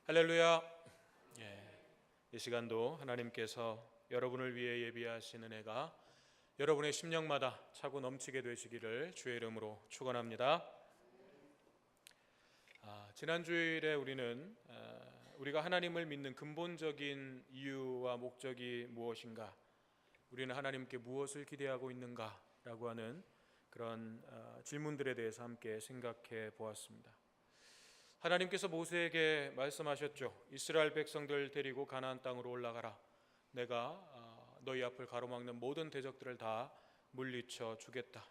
할렐루야. 이 시간도 하나님께서 여러분을 위해 예비하신 은혜가 여러분의 심령마다 차고 넘치게 되시기를 주의 이름으로 축원합니다. 지난 주일에 우리는 우리가 하나님을 믿는 근본적인 이유와 목적이 무엇인가, 우리는 하나님께 무엇을 기대하고 있는가라고 하는 그런 질문들에 대해서 함께 생각해 보았습니다. 하나님께서 모세에게 말씀하셨죠. 이스라엘 백성들 데리고 가나안 땅으로 올라가라. 내가 너희 앞을 가로막는 모든 대적들을 다 물리쳐 주겠다.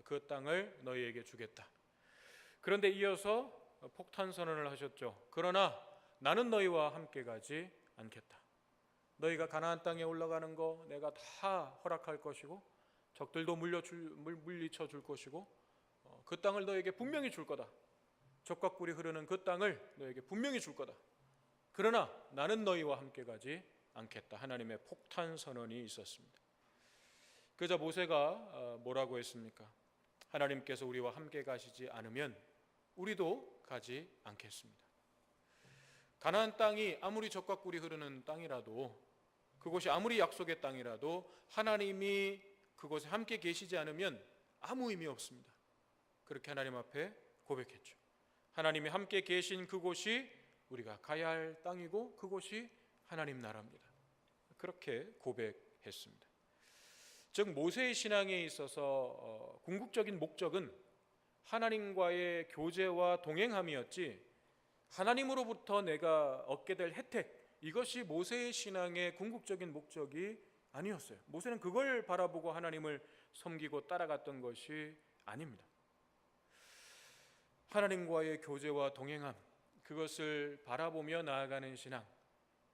그 땅을 너희에게 주겠다. 그런데 이어서 폭탄 선언을 하셨죠. 그러나 나는 너희와 함께 가지 않겠다. 너희가 가나안 땅에 올라가는 거 내가 다 허락할 것이고 적들도 물리쳐 줄 것이고 그 땅을 너희에게 분명히 줄 거다. 적과 꿀이 흐르는 그 땅을 너에게 분명히 줄 거다. 그러나 나는 너희와 함께 가지 않겠다. 하나님의 폭탄 선언이 있었습니다. 그러자 모세가 뭐라고 했습니까? 하나님께서 우리와 함께 가시지 않으면 우리도 가지 않겠습니다. 가나안 땅이 아무리 적과 꿀이 흐르는 땅이라도, 그곳이 아무리 약속의 땅이라도 하나님이 그곳에 함께 계시지 않으면 아무 의미 없습니다. 그렇게 하나님 앞에 고백했죠. 하나님이 함께 계신 그곳이 우리가 가야 할 땅이고 그곳이 하나님 나라입니다. 그렇게 고백했습니다. 즉 모세의 신앙에 있어서 궁극적인 목적은 하나님과의 교제와 동행함이었지, 하나님으로부터 내가 얻게 될 혜택, 이것이 모세의 신앙의 궁극적인 목적이 아니었어요. 모세는 그걸 바라보고 하나님을 섬기고 따라갔던 것이 아닙니다. 하나님과의 교제와 동행함, 그것을 바라보며 나아가는 신앙,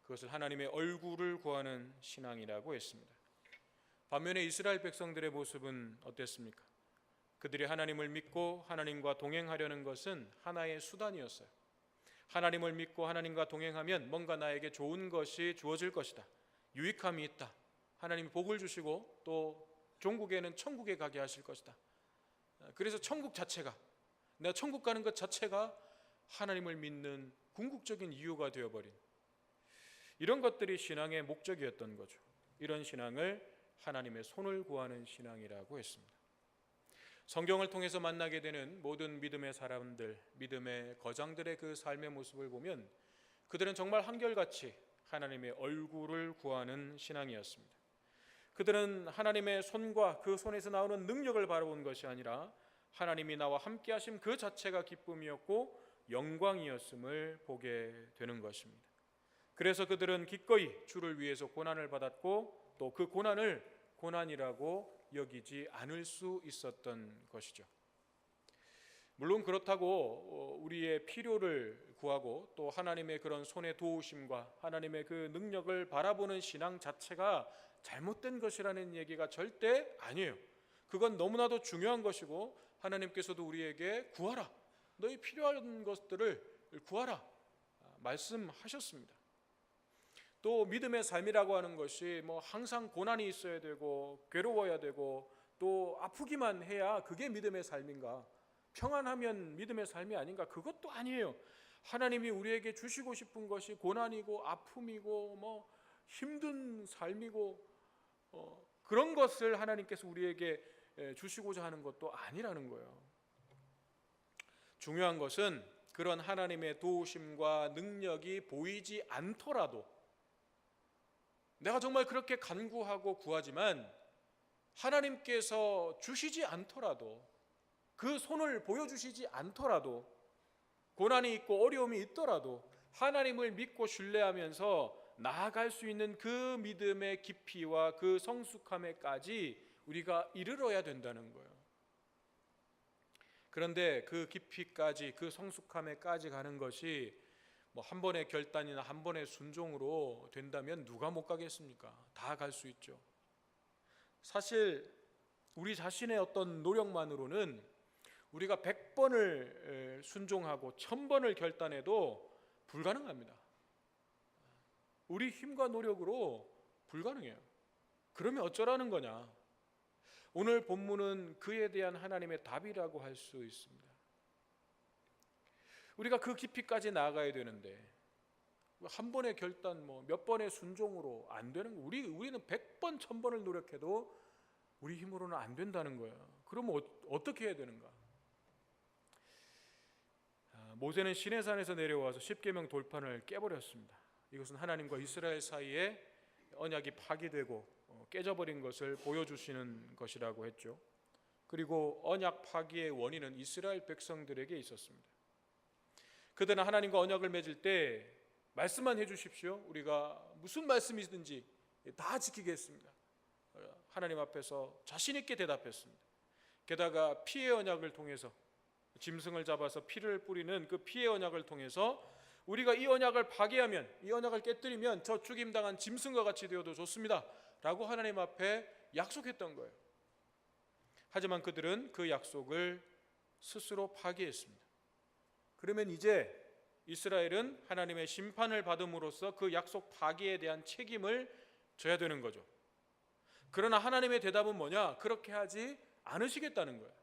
그것을 하나님의 얼굴을 구하는 신앙이라고 했습니다. 반면에 이스라엘 백성들의 모습은 어땠습니까? 그들이 하나님을 믿고 하나님과 동행하려는 것은 하나의 수단이었어요. 하나님을 믿고 하나님과 동행하면 뭔가 나에게 좋은 것이 주어질 것이다. 유익함이 있다. 하나님이 복을 주시고 또 종국에는 천국에 가게 하실 것이다. 그래서 천국 자체가, 내가 천국 가는 것 자체가 하나님을 믿는 궁극적인 이유가 되어버린, 이런 것들이 신앙의 목적이었던 거죠. 이런 신앙을 하나님의 손을 구하는 신앙이라고 했습니다. 성경을 통해서 만나게 되는 모든 믿음의 사람들, 믿음의 거장들의 그 삶의 모습을 보면 그들은 정말 한결같이 하나님의 얼굴을 구하는 신앙이었습니다. 그들은 하나님의 손과 그 손에서 나오는 능력을 바라본 것이 아니라 하나님이 나와 함께 하심 그 자체가 기쁨이었고 영광이었음을 보게 되는 것입니다. 그래서 그들은 기꺼이 주를 위해서 고난을 받았고 또 그 고난을 고난이라고 여기지 않을 수 있었던 것이죠. 물론 그렇다고 우리의 필요를 구하고 또 하나님의 그런 손의 도우심과 하나님의 그 능력을 바라보는 신앙 자체가 잘못된 것이라는 얘기가 절대 아니에요. 그건 너무나도 중요한 것이고 하나님께서도 우리에게 구하라, 너희 필요한 것들을 구하라 말씀하셨습니다. 또 믿음의 삶이라고 하는 것이 항상 고난이 있어야 되고 괴로워야 되고 또 아프기만 해야 그게 믿음의 삶인가, 평안하면 믿음의 삶이 아닌가? 그것도 아니에요. 하나님이 우리에게 주시고 싶은 것이 고난이고 아픔이고 힘든 삶이고 그런 것을 하나님께서 우리에게 주시고자 하는 것도 아니라는 거예요. 중요한 것은 그런 하나님의 도우심과 능력이 보이지 않더라도, 내가 정말 그렇게 간구하고 구하지만 하나님께서 주시지 않더라도, 그 손을 보여주시지 않더라도, 고난이 있고 어려움이 있더라도 하나님을 믿고 신뢰하면서 나아갈 수 있는 그 믿음의 깊이와 그 성숙함에까지 우리가 이르러야 된다는 거예요. 그런데 그 깊이까지, 그 성숙함에까지 가는 것이 한 번의 결단이나 한 번의 순종으로 된다면 누가 못 가겠습니까? 다 갈 수 있죠. 사실 우리 자신의 어떤 노력만으로는 우리가 100번을 순종하고 1000번을 결단해도 불가능합니다. 우리 힘과 노력으로 불가능해요. 그러면 어쩌라는 거냐? 오늘 본문은 그에 대한 하나님의 답이라고 할 수 있습니다. 우리가 그 깊이까지 나아가야 되는데 한 번의 결단, 몇 번의 순종으로 안 되는 거. 우리는 100번, 1000번을 노력해도 우리 힘으로는 안 된다는 거예요. 그러면 어떻게 해야 되는가? 모세는 시내산에서 내려와서 십계명 돌판을 깨버렸습니다. 이것은 하나님과 이스라엘 사이에 언약이 파기되고 깨져버린 것을 보여주시는 것이라고 했죠. 그리고 언약 파기의 원인은 이스라엘 백성들에게 있었습니다. 그들은 하나님과 언약을 맺을 때 말씀만 해주십시오, 우리가 무슨 말씀이든지 다 지키겠습니다, 하나님 앞에서 자신 있게 대답했습니다. 게다가 피의 언약을 통해서, 짐승을 잡아서 피를 뿌리는 그 피의 언약을 통해서 우리가 이 언약을 파괴하면, 이 언약을 깨뜨리면 저 죽임당한 짐승과 같이 되어도 좋습니다 라고 하나님 앞에 약속했던 거예요. 하지만 그들은 그 약속을 스스로 파괴했습니다. 그러면 이제 이스라엘은 하나님의 심판을 받음으로써 그 약속 파괴에 대한 책임을 져야 되는 거죠. 그러나 하나님의 대답은 뭐냐? 그렇게 하지 않으시겠다는 거예요.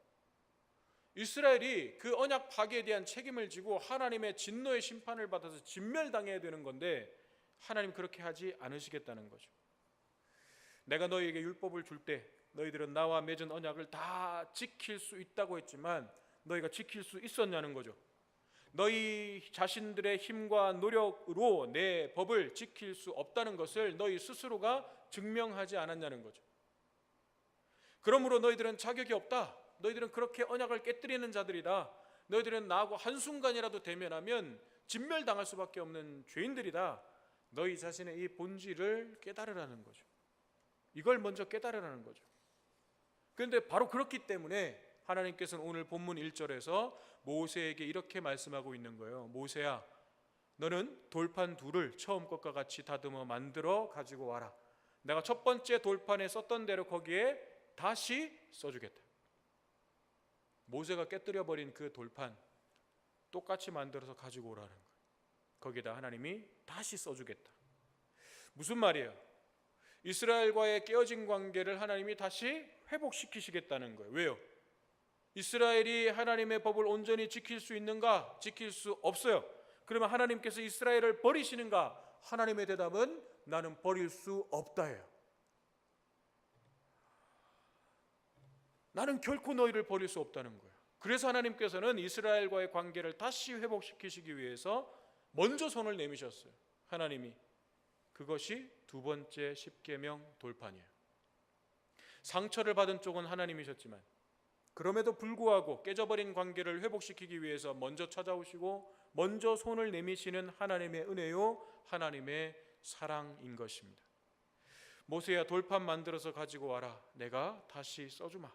이스라엘이 그 언약 파괴에 대한 책임을 지고 하나님의 진노의 심판을 받아서 진멸당해야 되는 건데 하나님 그렇게 하지 않으시겠다는 거죠. 내가 너희에게 율법을 줄 때 너희들은 나와 맺은 언약을 다 지킬 수 있다고 했지만 너희가 지킬 수 있었냐는 거죠. 너희 자신들의 힘과 노력으로 내 법을 지킬 수 없다는 것을 너희 스스로가 증명하지 않았냐는 거죠. 그러므로 너희들은 자격이 없다, 너희들은 그렇게 언약을 깨뜨리는 자들이다, 너희들은 나하고 한순간이라도 대면하면 진멸당할 수밖에 없는 죄인들이다, 너희 자신의 이 본질을 깨달으라는 거죠. 이걸 먼저 깨달으라는 거죠. 그런데 바로 그렇기 때문에 하나님께서는 오늘 본문 1절에서 모세에게 이렇게 말씀하고 있는 거예요. 모세야, 너는 돌판 둘을 처음 것과 같이 다듬어 만들어 가지고 와라. 내가 첫 번째 돌판에 썼던 대로 거기에 다시 써주겠다. 모세가 깨뜨려버린 그 돌판 똑같이 만들어서 가지고 오라는 거예요. 거기다 하나님이 다시 써주겠다. 무슨 말이에요? 이스라엘과의 깨어진 관계를 하나님이 다시 회복시키시겠다는 거예요. 왜요? 이스라엘이 하나님의 법을 온전히 지킬 수 있는가? 지킬 수 없어요. 그러면 하나님께서 이스라엘을 버리시는가? 하나님의 대답은 나는 버릴 수 없다예요. 나는 결코 너희를 버릴 수 없다는 거예요. 그래서 하나님께서는 이스라엘과의 관계를 다시 회복시키시기 위해서 먼저 손을 내미셨어요. 하나님이. 그것이 두 번째 십계명 돌판이에요. 상처를 받은 쪽은 하나님이셨지만 그럼에도 불구하고 깨져버린 관계를 회복시키기 위해서 먼저 찾아오시고 먼저 손을 내미시는 하나님의 은혜요, 하나님의 사랑인 것입니다. 모세야, 돌판 만들어서 가지고 와라. 내가 다시 써주마.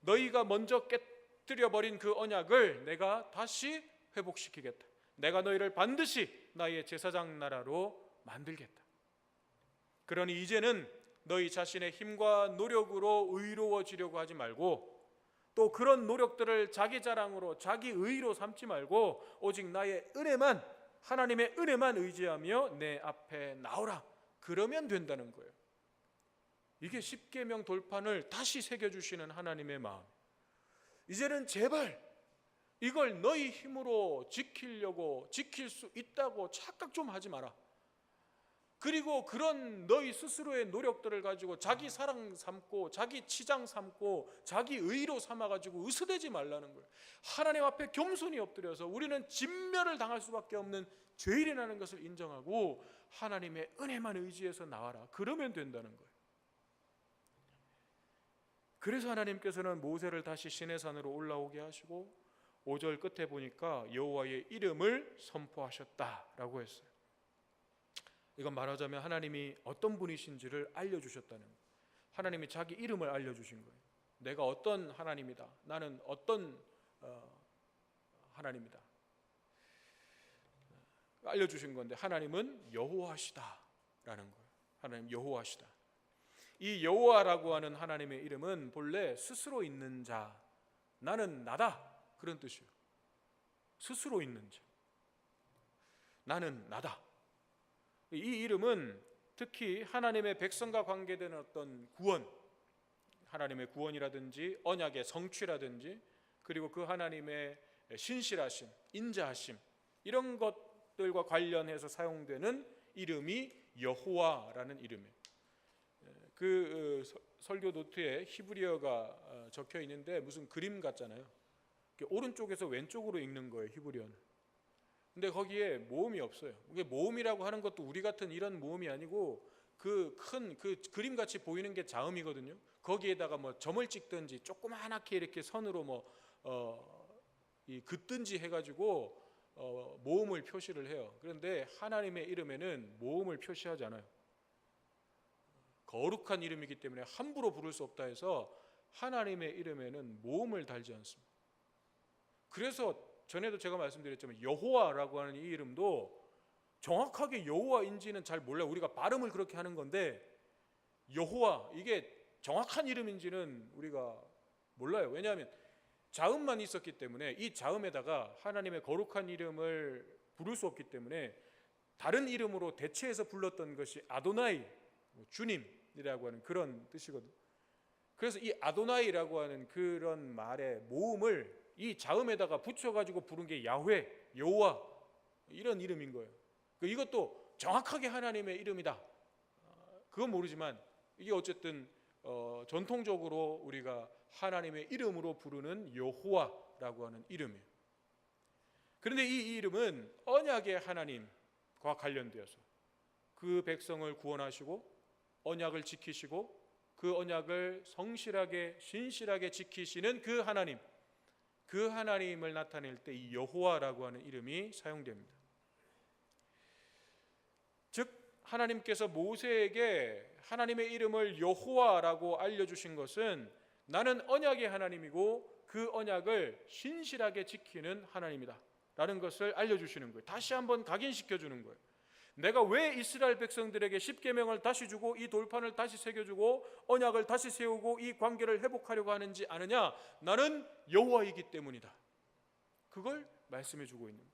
너희가 먼저 깨뜨려버린 그 언약을 내가 다시 회복시키겠다. 내가 너희를 반드시 나의 제사장 나라로 만들겠다. 그러니 이제는 너희 자신의 힘과 노력으로 의로워지려고 하지 말고 또 그런 노력들을 자기 자랑으로 자기 의로 삼지 말고 오직 나의 은혜만, 하나님의 은혜만 의지하며 내 앞에 나오라. 그러면 된다는 거예요. 이게 십계명 돌판을 다시 새겨주시는 하나님의 마음. 이제는 제발 이걸 너희 힘으로 지키려고 지킬 수 있다고 착각 좀 하지 마라. 그리고 그런 너희 스스로의 노력들을 가지고 자기 사랑 삼고 자기 치장 삼고 자기 의로 삼아가지고 으스대지 말라는 거예요. 하나님 앞에 겸손히 엎드려서 우리는 진멸을 당할 수밖에 없는 죄인이라는 것을 인정하고 하나님의 은혜만 의지해서 나와라. 그러면 된다는 거예요. 그래서 하나님께서는 모세를 다시 시내산으로 올라오게 하시고 5절 끝에 보니까 여호와의 이름을 선포하셨다라고 했어요. 이건 말하자면 하나님이 어떤 분이신지를 알려주셨다는 거예요. 하나님이 자기 이름을 알려주신 거예요. 내가 어떤 하나님이다. 나는 어떤 하나님이다. 알려주신 건데 하나님은 여호와시다라는 거예요. 하나님 여호와시다. 이 여호와라고 하는 하나님의 이름은 본래 스스로 있는 자, 나는 나다, 그런 뜻이에요. 스스로 있는 자, 나는 나다. 이 이름은 특히 하나님의 백성과 관계되는 어떤 구원, 하나님의 구원이라든지 언약의 성취라든지 그리고 그 하나님의 신실하심, 인자하심, 이런 것 것들과 관련해서 사용되는 이름이 여호와라는 이름이에요. 설교 노트에 히브리어가 적혀 있는데 무슨 그림 같잖아요. 오른쪽에서 왼쪽으로 읽는 거예요, 히브리어는. 근데 거기에 모음이 없어요. 이게 모음이라고 하는 것도 우리 같은 이런 모음이 아니고 그 큰 그림 같이 보이는 게 자음이거든요. 거기에다가 뭐 점을 찍든지 조그맣게 이렇게 선으로 긋든지 해가지고 모음을 표시를 해요. 그런데 하나님의 이름에는 모음을 표시하지 않아요. 거룩한 이름이기 때문에 함부로 부를 수 없다 해서 하나님의 이름에는 모음을 달지 않습니다. 그래서 전에도 제가 말씀드렸지만 여호와라고 하는 이 이름도 정확하게 여호와인지는 잘 몰라요. 우리가 발음을 그렇게 하는 건데 여호와 이게 정확한 이름인지는 우리가 몰라요. 왜냐하면 자음만 있었기 때문에 이 자음에다가 하나님의 거룩한 이름을 부를 수 없기 때문에 다른 이름으로 대체해서 불렀던 것이 아도나이, 주님이라고 하는 그런 뜻이거든요. 그래서 이 아도나이라고 하는 그런 말의 모음을 이 자음에다가 붙여가지고 부른 게 야훼, 여호와 이런 이름인 거예요. 이것도 정확하게 하나님의 이름이다. 그건 모르지만 이게 어쨌든 전통적으로 우리가 하나님의 이름으로 부르는 여호와라고 하는 이름이에요. 그런데 이 이름은 언약의 하나님과 관련되어서 그 백성을 구원하시고 언약을 지키시고 그 언약을 성실하게 신실하게 지키시는 그 하나님을 나타낼 때 이 여호와라고 하는 이름이 사용됩니다. 즉 하나님께서 모세에게 하나님의 이름을 여호와라고 알려주신 것은 나는 언약의 하나님이고 그 언약을 신실하게 지키는 하나님이다 라는 것을 알려주시는 거예요. 다시 한번 각인시켜주는 거예요. 내가 왜 이스라엘 백성들에게 십계명을 다시 주고 이 돌판을 다시 새겨주고 언약을 다시 세우고 이 관계를 회복하려고 하는지 아느냐? 나는 여호와이기 때문이다. 그걸 말씀해주고 있는 거예요.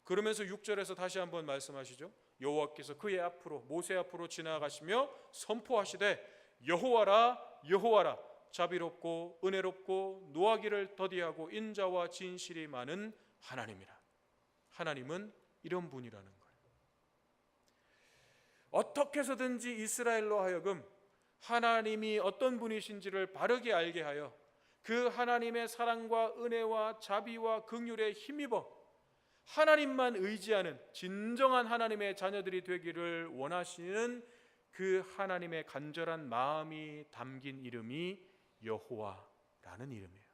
그러면서 6절에서 다시 한번 말씀하시죠. 여호와께서 그의 앞으로 모세 앞으로 지나가시며 선포하시되 여호와라 여호와라 자비롭고 은혜롭고 노하기를 더디하고 인자와 진실이 많은 하나님이라. 하나님은 이런 분이라는 거예요. 어떻게 해서든지 이스라엘로 하여금 하나님이 어떤 분이신지를 바르게 알게 하여 그 하나님의 사랑과 은혜와 자비와 긍휼에 힘입어 하나님만 의지하는 진정한 하나님의 자녀들이 되기를 원하시는 그 하나님의 간절한 마음이 담긴 이름이 여호와라는 이름이에요.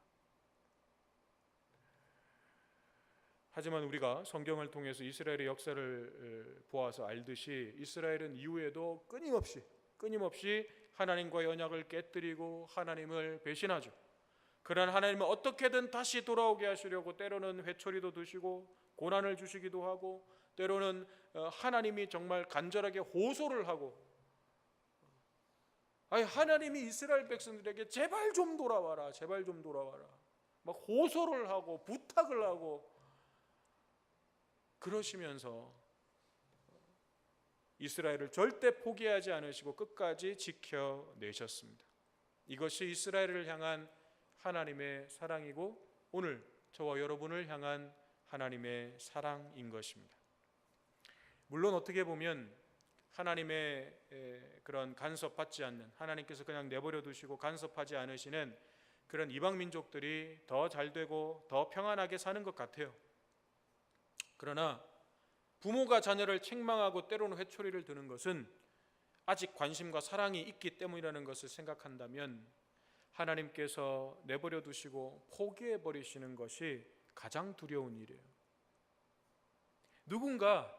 하지만 우리가 성경을 통해서 이스라엘의 역사를 보아서 알듯이 이스라엘은 이후에도 끊임없이 하나님과의 언약을 깨뜨리고 하나님을 배신하죠. 그러나 하나님은 어떻게든 다시 돌아오게 하시려고 때로는 회초리도 드시고 고난을 주시기도 하고 때로는 하나님이 정말 간절하게 호소를 하고 하나님이 이스라엘 백성들에게 제발 좀 돌아와라 제발 좀 돌아와라 막 호소를 하고 부탁을 하고 그러시면서 이스라엘을 절대 포기하지 않으시고 끝까지 지켜내셨습니다. 이것이 이스라엘을 향한 하나님의 사랑이고 오늘 저와 여러분을 향한 하나님의 사랑인 것입니다. 물론 어떻게 보면 하나님의 그런 간섭받지 않는 하나님께서 그냥 내버려 두시고 간섭하지 않으시는 그런 이방 민족들이 더 잘되고 더 평안하게 사는 것 같아요. 그러나 부모가 자녀를 책망하고 때로는 회초리를 드는 것은 아직 관심과 사랑이 있기 때문이라는 것을 생각한다면 하나님께서 내버려 두시고 포기해 버리시는 것이 가장 두려운 일이에요. 누군가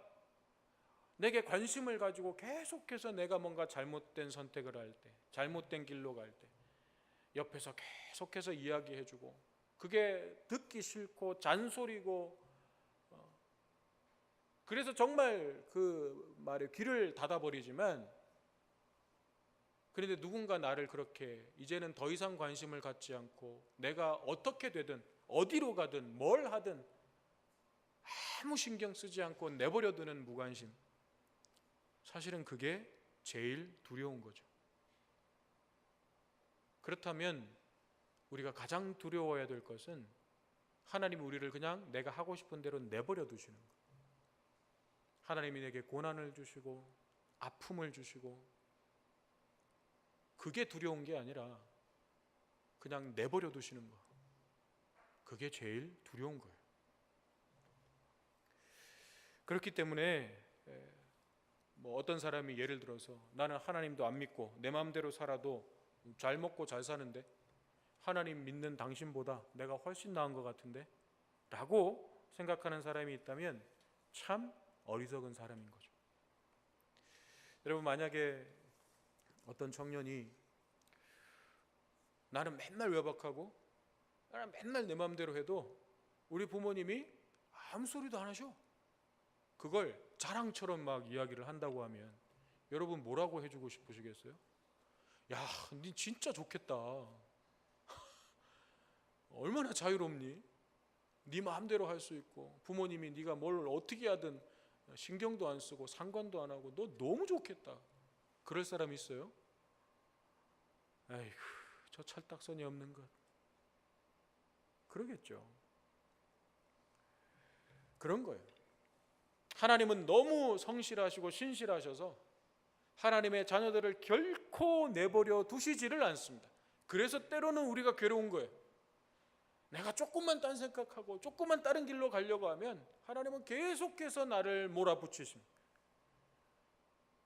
내게 관심을 가지고 계속해서 내가 뭔가 잘못된 선택을 할 때, 잘못된 길로 갈 때 옆에서 계속해서 이야기해주고 그게 듣기 싫고 잔소리고 그래서 정말 그 말에 귀를 닫아버리지만 그런데 누군가 나를 그렇게 이제는 더 이상 관심을 갖지 않고 내가 어떻게 되든 어디로 가든 뭘 하든 아무 신경 쓰지 않고 내버려두는 무관심, 사실은 그게 제일 두려운 거죠. 그렇다면 우리가 가장 두려워해야 될 것은 하나님이 우리를 그냥 내가 하고 싶은 대로 내버려 두시는 거예요. 하나님이 내게 고난을 주시고 아픔을 주시고, 그게 두려운 게 아니라 그냥 내버려 두시는 거, 그게 제일 두려운 거예요. 그렇기 때문에 어떤 사람이 예를 들어서 나는 하나님도 안 믿고 내 마음대로 살아도 잘 먹고 잘 사는데 하나님 믿는 당신보다 내가 훨씬 나은 것 같은데 라고 생각하는 사람이 있다면 참 어리석은 사람인 거죠. 여러분, 만약에 어떤 청년이 나는 맨날 외박하고 나는 맨날 내 마음대로 해도 우리 부모님이 아무 소리도 안 하셔, 그걸 자랑처럼 막 이야기를 한다고 하면 여러분 뭐라고 해주고 싶으시겠어요? 야, 니 진짜 좋겠다. 얼마나 자유롭니? 네 마음대로 할 수 있고 부모님이 네가 뭘 어떻게 하든 신경도 안 쓰고 상관도 안 하고 너 너무 좋겠다. 그럴 사람 있어요? 아이고, 저 찰떡선이 없는 것. 그러겠죠. 그런 거예요. 하나님은 너무 성실하시고 신실하셔서 하나님의 자녀들을 결코 내버려 두시지를 않습니다. 그래서 때로는 우리가 괴로운 거예요. 내가 조금만 딴 생각하고 조금만 다른 길로 가려고 하면 하나님은 계속해서 나를 몰아붙이십니다.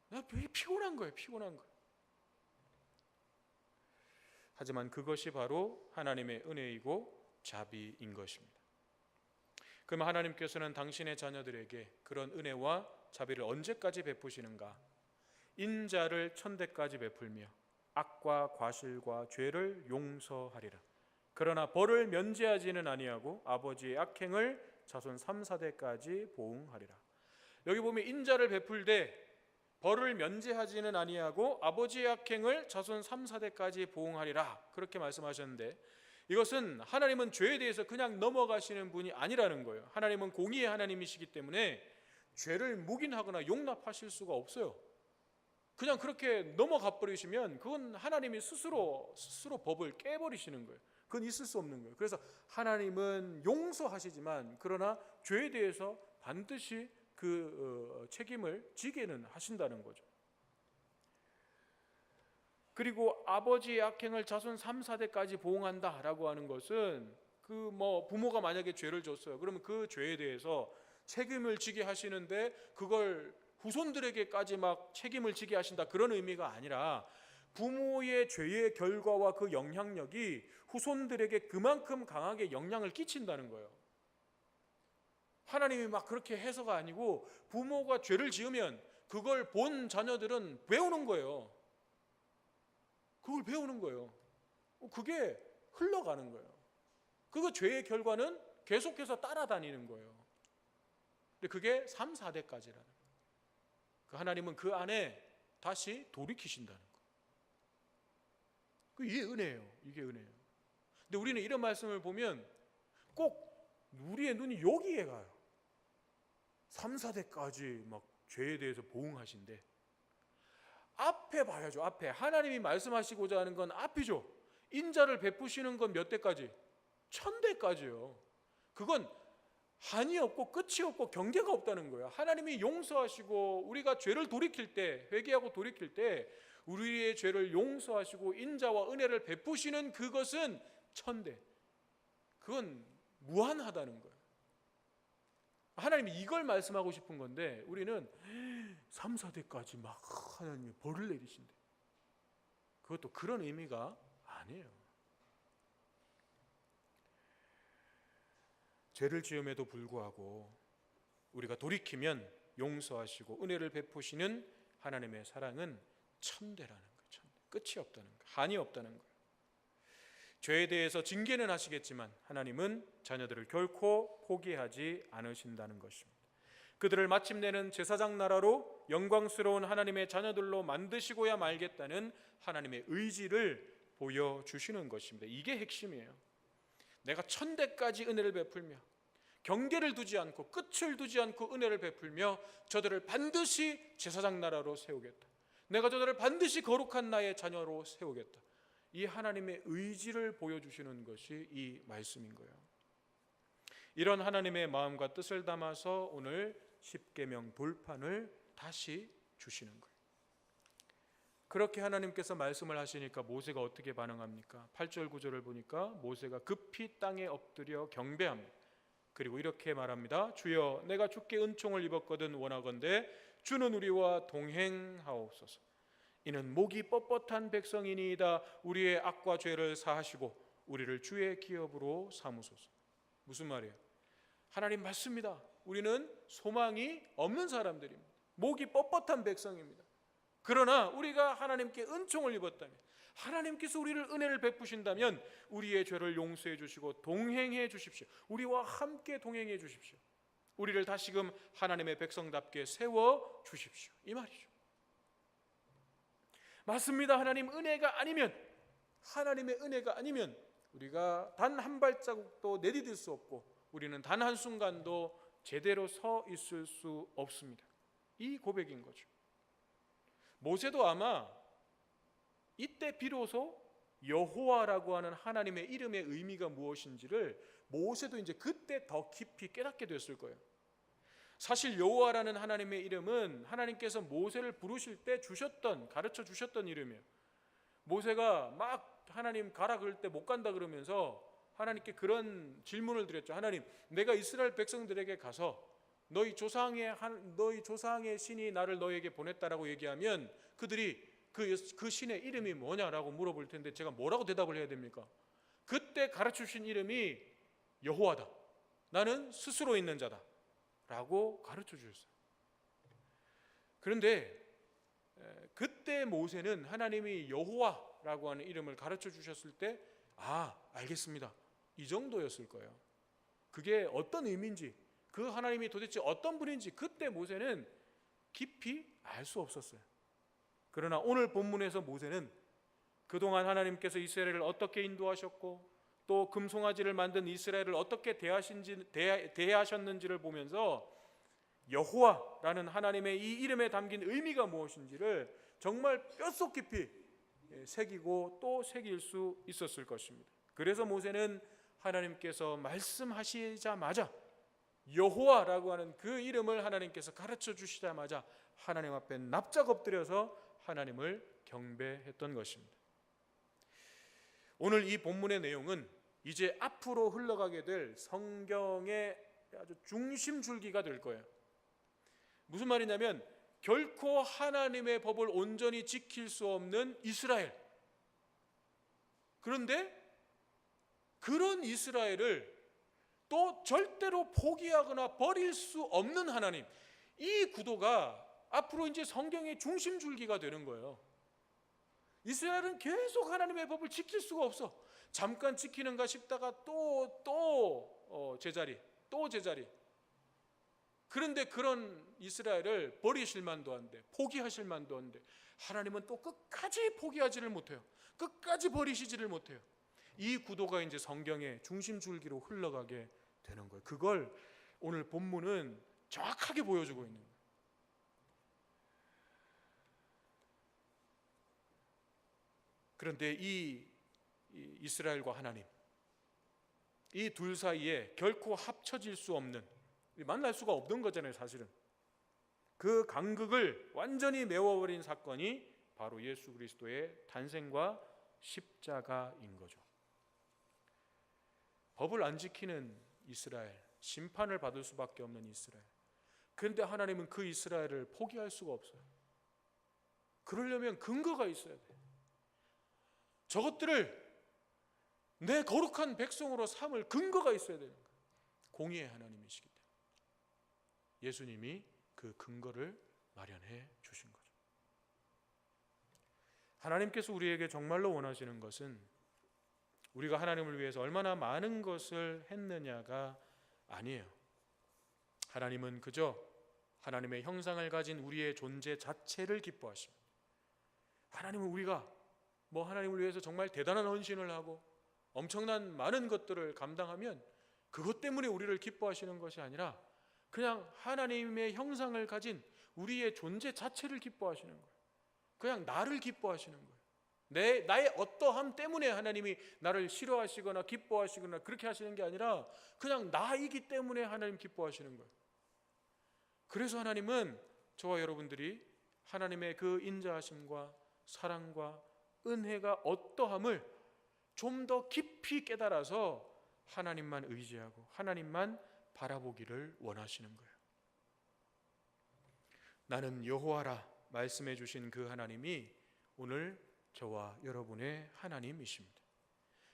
내가 피곤한 거예요. 피곤한 거예요. 하지만 그것이 바로 하나님의 은혜이고 자비인 것입니다. 그럼 하나님께서는 당신의 자녀들에게 그런 은혜와 자비를 언제까지 베푸시는가? 인자를 천대까지 베풀며 악과 과실과 죄를 용서하리라. 그러나 벌을 면제하지는 아니하고 아버지의 악행을 자손 3, 4대까지 보응하리라. 여기 보면 인자를 베풀되 벌을 면제하지는 아니하고 아버지의 악행을 자손 3, 4대까지 보응하리라, 그렇게 말씀하셨는데, 이것은 하나님은 죄에 대해서 그냥 넘어가시는 분이 아니라는 거예요. 하나님은 공의의 하나님이시기 때문에 죄를 묵인하거나 용납하실 수가 없어요. 그냥 그렇게 넘어가 버리시면 그건 하나님이 스스로 법을 깨버리시는 거예요. 그건 있을 수 없는 거예요. 그래서 하나님은 용서하시지만 그러나 죄에 대해서 반드시 그 책임을 지게는 하신다는 거죠. 그리고 아버지의 악행을 자손 3, 4대까지 보응한다라고 하는 것은 부모가 만약에 죄를 졌어요. 그러면 그 죄에 대해서 책임을 지게 하시는데 그걸 후손들에게까지 막 책임을 지게 하신다, 그런 의미가 아니라 부모의 죄의 결과와 그 영향력이 후손들에게 그만큼 강하게 영향을 끼친다는 거예요. 하나님이 막 그렇게 해서가 아니고 부모가 죄를 지으면 그걸 본 자녀들은 배우는 거예요. 그걸 배우는 거예요. 그게 흘러가는 거예요. 그거 죄의 결과는 계속해서 따라다니는 거예요. 근데 그게 3, 4대까지라는 거예요. 하나님은 그 안에 다시 돌이키신다는 거예요. 이게 은혜예요. 이게 은혜예요. 근데 우리는 이런 말씀을 보면 꼭 우리의 눈이 여기에 가요. 3, 4대까지 막 죄에 대해서 보응하신대. 앞에 봐야죠. 앞에 하나님이 말씀하시고자 하는 건 앞이죠. 인자를 베푸시는 건 몇 대까지? 1000대까지요. 그건 한이 없고 끝이 없고 경계가 없다는 거예요. 하나님이 용서하시고 우리가 죄를 돌이킬 때, 회개하고 돌이킬 때 우리의 죄를 용서하시고 인자와 은혜를 베푸시는 그것은 1000대. 그건 무한하다는 거예요. 하나님이 이걸 말씀하고 싶은 건데 우리는 3, 4대까지 막 하나님이 벌을 내리신대. 그것도 그런 의미가 아니에요. 죄를 지음에도 불구하고 우리가 돌이키면 용서하시고 은혜를 베푸시는 하나님의 사랑은 1000대라는 거예요. 1000대. 끝이 없다는 거예요. 한이 없다는 거예요. 죄에 대해서 징계는 하시겠지만 하나님은 자녀들을 결코 포기하지 않으신다는 것입니다. 그들을 마침내는 제사장 나라로 영광스러운 하나님의 자녀들로 만드시고야 말겠다는 하나님의 의지를 보여주시는 것입니다. 이게 핵심이에요. 내가 1000대까지 은혜를 베풀며 경계를 두지 않고 끝을 두지 않고 은혜를 베풀며 저들을 반드시 제사장 나라로 세우겠다. 내가 저들을 반드시 거룩한 나의 자녀로 세우겠다. 이 하나님의 의지를 보여주시는 것이 이 말씀인 거예요. 이런 하나님의 마음과 뜻을 담아서 오늘 십계명 돌판을 다시 주시는 거예요. 그렇게 하나님께서 말씀을 하시니까 모세가 어떻게 반응합니까? 8절 9절을 보니까 모세가 급히 땅에 엎드려 경배합니다. 그리고 이렇게 말합니다. 주여, 내가 주께 은총을 입었거든 원하건대 주는 우리와 동행하옵소서. 이는 목이 뻣뻣한 백성이니이다. 우리의 악과 죄를 사하시고 우리를 주의 기업으로 삼으소서. 무슨 말이에요? 하나님 맞습니다. 우리는 소망이 없는 사람들입니다. 목이 뻣뻣한 백성입니다. 그러나 우리가 하나님께 은총을 입었다면, 하나님께서 우리를 은혜를 베푸신다면 우리의 죄를 용서해 주시고 동행해 주십시오. 우리와 함께 동행해 주십시오. 우리를 다시금 하나님의 백성답게 세워 주십시오. 이 말이죠. 맞습니다. 하나님의 은혜가 아니면 우리가 단 한 발자국도 내디딜 수 없고 우리는 단 한순간도 제대로 서 있을 수 없습니다. 이 고백인 거죠. 모세도 아마 이때 비로소 여호와라고 하는 하나님의 이름의 의미가 무엇인지를 모세도 이제 그때 더 깊이 깨닫게 됐을 거예요. 사실 여호와라는 하나님의 이름은 하나님께서 모세를 부르실 때 가르쳐 주셨던 이름이에요. 모세가 막 하나님 가라 그럴 때 못 간다 그러면서 하나님께 그런 질문을 드렸죠. 하나님, 내가 이스라엘 백성들에게 가서 너희 조상의 신이 나를 너에게 보냈다라고 얘기하면 그들이 그 신의 이름이 뭐냐라고 물어볼 텐데 제가 뭐라고 대답을 해야 됩니까? 그때 가르쳐 주신 이름이 여호와다. 나는 스스로 있는 자다 라고 가르쳐 주셨어요. 그런데 그때 모세는 하나님이 여호와라고 하는 이름을 가르쳐 주셨을 때 알겠습니다. 이 정도였을 거예요. 그게 어떤 의미인지, 그 하나님이 도대체 어떤 분인지 그때 모세는 깊이 알 수 없었어요. 그러나 오늘 본문에서 모세는 그동안 하나님께서 이스라엘을 어떻게 인도하셨고 또 금송아지를 만든 이스라엘을 어떻게 대하셨는지를 보면서 여호와라는 하나님의 이 이름에 담긴 의미가 무엇인지를 정말 뼛속 깊이 새기고 또 새길 수 있었을 것입니다. 그래서 모세는 하나님께서 말씀하시자마자 여호와라고 하는 그 이름을 하나님께서 가르쳐 주시자마자 하나님 앞에 납작 엎드려서 하나님을 경배했던 것입니다. 오늘 이 본문의 내용은 이제 앞으로 흘러가게 될 성경의 아주 중심 줄기가 될 거예요. 무슨 말이냐면 결코 하나님의 법을 온전히 지킬 수 없는 이스라엘, 그런데 그런 이스라엘을 또 절대로 포기하거나 버릴 수 없는 하나님, 이 구도가 앞으로 이제 성경의 중심 줄기가 되는 거예요. 이스라엘은 계속 하나님의 법을 지킬 수가 없어. 잠깐 지키는가 싶다가 또 제자리. 그런데 그런 이스라엘을 버리실 만도 한데, 포기하실 만도 한데 하나님은 또 끝까지 포기하지를 못해요. 끝까지 버리시지를 못해요. 이 구도가 이제 성경의 중심 줄기로 흘러가게 되는 거예요. 그걸 오늘 본문은 정확하게 보여주고 있는 거예요. 그런데 이 이스라엘과 하나님, 이 둘 사이에 결코 합쳐질 수 없는, 만날 수가 없는 거잖아요. 사실은 그 간극을 완전히 메워버린 사건이 바로 예수 그리스도의 탄생과 십자가인 거죠. 법을 안 지키는 이스라엘, 심판을 받을 수밖에 없는 이스라엘. 그런데 하나님은 그 이스라엘을 포기할 수가 없어요. 그러려면 근거가 있어야 돼요. 저것들을 내 거룩한 백성으로 삼을 근거가 있어야 되는 거예요. 공의의 하나님이시기 때문에 예수님이 그 근거를 마련해 주신 거죠. 하나님께서 우리에게 정말로 원하시는 것은 우리가 하나님을 위해서 얼마나 많은 것을 했느냐가 아니에요. 하나님은 그저 하나님의 형상을 가진 우리의 존재 자체를 기뻐하십니다. 하나님은 우리가 하나님을 위해서 정말 대단한 헌신을 하고 엄청난 많은 것들을 감당하면 그것 때문에 우리를 기뻐하시는 것이 아니라 그냥 하나님의 형상을 가진 우리의 존재 자체를 기뻐하시는 거예요. 그냥 나를 기뻐하시는 거예요. 나의 어떠함 때문에 하나님이 나를 싫어하시거나 기뻐하시거나 그렇게 하시는 게 아니라 그냥 나이기 때문에 하나님 기뻐하시는 거예요. 그래서 하나님은 저와 여러분들이 하나님의 그 인자하심과 사랑과 은혜가 어떠함을 좀 더 깊이 깨달아서 하나님만 의지하고 하나님만 바라보기를 원하시는 거예요. 나는 여호와라 말씀해 주신 그 하나님이 오늘 저와 여러분의 하나님이십니다.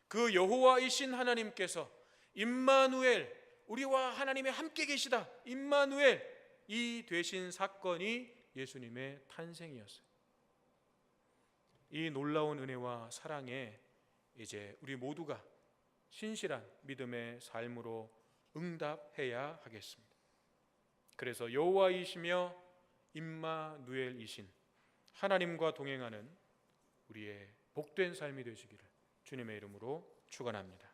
그 여호와이신 하나님께서 임마누엘, 우리와 하나님이 함께 계시다, 임마누엘, 이 되신 사건이 예수님의 탄생이었어요. 이 놀라운 은혜와 사랑에 이제 우리 모두가 신실한 믿음의 삶으로 응답해야 하겠습니다. 그래서 여호와이시며 임마누엘이신 하나님과 동행하는 우리의 복된 삶이 되시기를 주님의 이름으로 축원합니다.